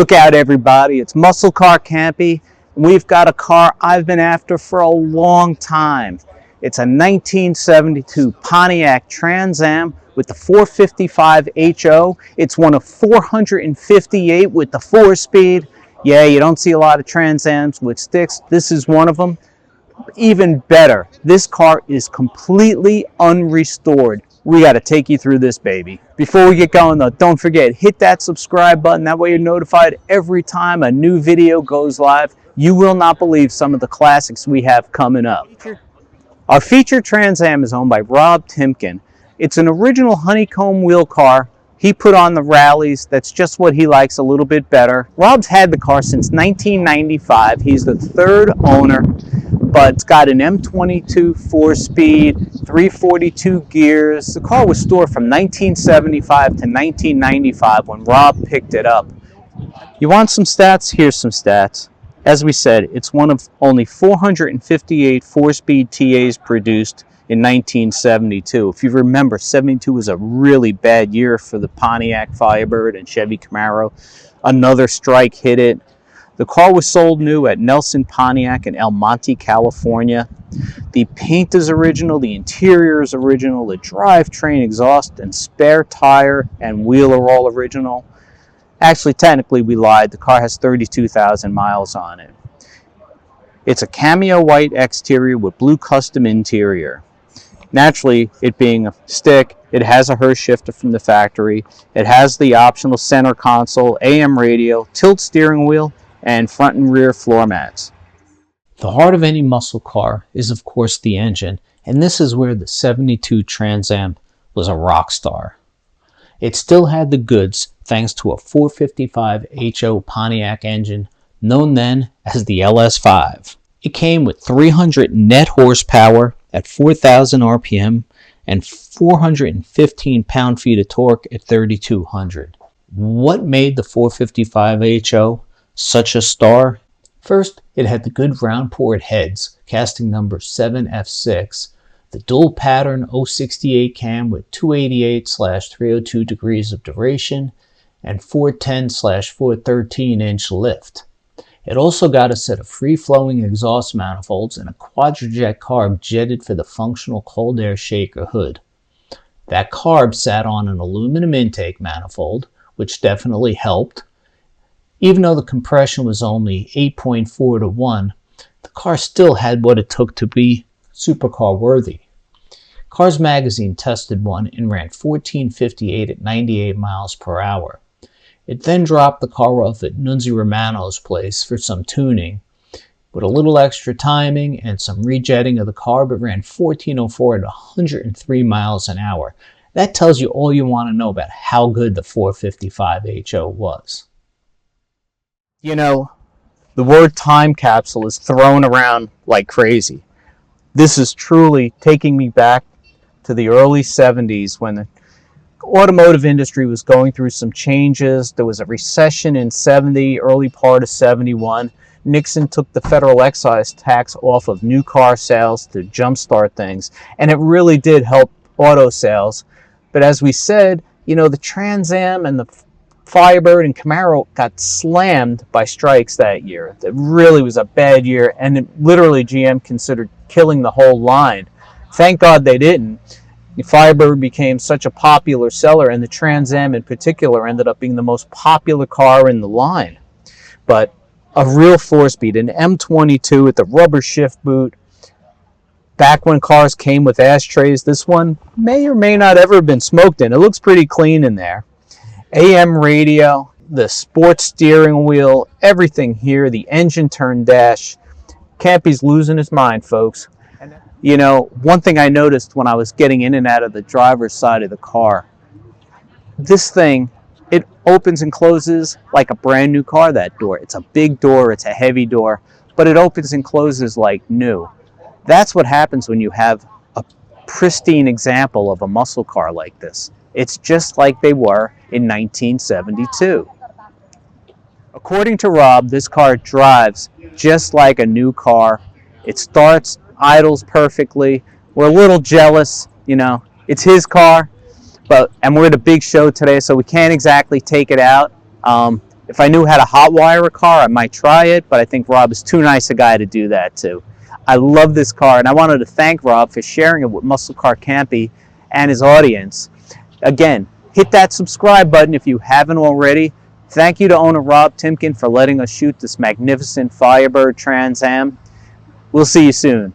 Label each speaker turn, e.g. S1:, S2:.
S1: Look out, everybody, it's Muscle Car Campy. We've got a car I've been after for a long time. It's a 1972 Pontiac Trans Am with the 455 HO. It's one of 458 with the 4-speed. Yeah, you don't see a lot of Trans Ams with sticks. This is one of them. Even better, this car is completely unrestored. We got to take you through this baby. Before we get going though, don't forget, hit that subscribe button. That way you're notified every time a new video goes live. You will not believe some of the classics we have coming up. Our featured Trans Am is owned by Rob Timken. It's an original honeycomb wheel car. He put on the rallies. That's just what he likes a little bit better. Rob's had the car since 1995. He's the third owner, but it's got an M22 4-speed, 342 gears. The car was stored from 1975 to 1995 when Rob picked it up. You want some stats? Here's some stats. As we said, it's one of only 458 4-speed TAs produced in 1972. If you remember, 72 was a really bad year for the Pontiac Firebird and Chevy Camaro. Another strike hit it. The car was sold new at Nelson Pontiac in El Monte, California. The paint is original, the interior is original, the drivetrain, exhaust, and spare tire and wheel are all original. Actually, technically, we lied. The car has 32,000 miles on it. It's a cameo white exterior with blue custom interior. Naturally, it being a stick, it has a Hurst shifter from the factory. It has the optional center console, AM radio, tilt steering wheel, and front and rear floor mats. The heart of any muscle car is, of course, the engine, and this is where the 72 Trans Am was a rock star. It still had the goods thanks to a 455 HO Pontiac engine, known then as the LS5. It came with 300 net horsepower at 4,000 RPM and 415 pound-feet of torque at 3,200. What made the 455 HO such a star? First, it had the good round port heads, casting number 7F6, the dual pattern 068 cam with 288/302 degrees of duration and 410/413 inch lift. It also got a set of free-flowing exhaust manifolds and a quadrajet carb jetted for the functional cold air shaker hood. That carb sat on an aluminum intake manifold, which definitely helped. Even though the compression was only 8.4 to 1, the car still had what it took to be supercar worthy. Cars Magazine tested one and ran 1458 at 98 miles per hour. It then dropped the car off at Nunzi Romano's place for some tuning. With a little extra timing and some rejetting of the carb, it ran 1404 at 103 miles an hour. That tells you all you want to know about how good the 455 HO was. You know, the word time capsule is thrown around like crazy. This is truly taking me back to the early 70s when the automotive industry was going through some changes. There was a recession in 70, early part of 71. Nixon took the federal excise tax off of new car sales to jumpstart things, and it really did help auto sales. But as we said, you know, the Trans Am and the Firebird and Camaro got slammed by strikes that year. It really was a bad year, and literally GM considered killing the whole line. Thank God they didn't. The Firebird became such a popular seller, and the Trans Am in particular ended up being the most popular car in the line. But a real 4-speed, an M22 with the rubber shift boot. Back when cars came with ashtrays, this one may or may not ever have been smoked in. It looks pretty clean in there. AM radio, the sports steering wheel, everything here, the engine turn dash. Campy's losing his mind, folks. You know, one thing I noticed when I was getting in and out of the driver's side of the car, this thing, it opens and closes like a brand new car, that door. It's a big door, it's a heavy door, but it opens and closes like new. That's what happens when you have a pristine example of a muscle car like this. It's just like they were in 1972. According to Rob, this car drives just like a new car. It starts, idles perfectly. We're a little jealous, you know, it's his car, and we're at a big show today, so we can't exactly take it out. If I knew how to hotwire a car, I might try it, but I think Rob is too nice a guy to do that to. I love this car, and I wanted to thank Rob for sharing it with Muscle Car Campy and his audience. Again, hit that subscribe button if you haven't already. Thank you to owner Rob Timken for letting us shoot this magnificent Firebird Trans Am. We'll see you soon.